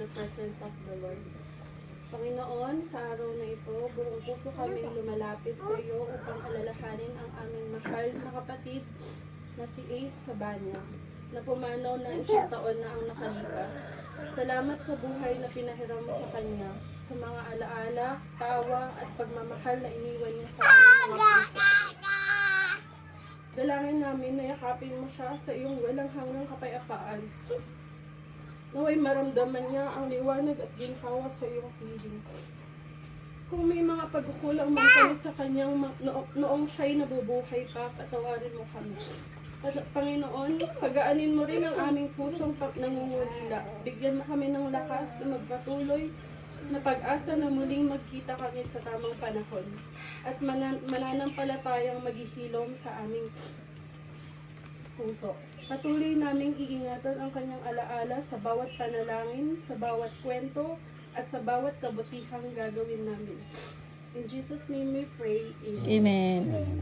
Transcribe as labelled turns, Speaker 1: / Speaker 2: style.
Speaker 1: the presence of the Lord. Panginoon, sa araw na ito, buong puso kami lumalapit sa iyo upang alalahanin ang aming mahal na kapatid na si Ace Sabanya, na pumanaw na 1 taon na ang nakalipas. Salamat sa buhay na pinahiram mo sa kanya, sa mga alaala, tawa at pagmamahal na iniwan niya sa aming mga puso. Dalangin namin na yakapin mo siya sa iyong walang hanggang kapayapaan. Naway maramdaman niya ang liwanag at ginhawa sa iyong piling. Kung may mga pagkukulang man kami sa kanyang noong siya'y nabubuhay pa, patawarin mo kami. Panginoon, pagaanin mo rin ang aming pusong nangungulila. Bigyan mo kami ng lakas na magpatuloy na pag-asa na muling magkita kami sa tamang panahon at mananampalatayang maghihilom sa aming puso. Patuloy naming iingatan ang kanyang alaala sa bawat panalangin, sa bawat kwento, at sa bawat kabutihang gagawin namin. In Jesus' name we pray. Amen.
Speaker 2: Amen.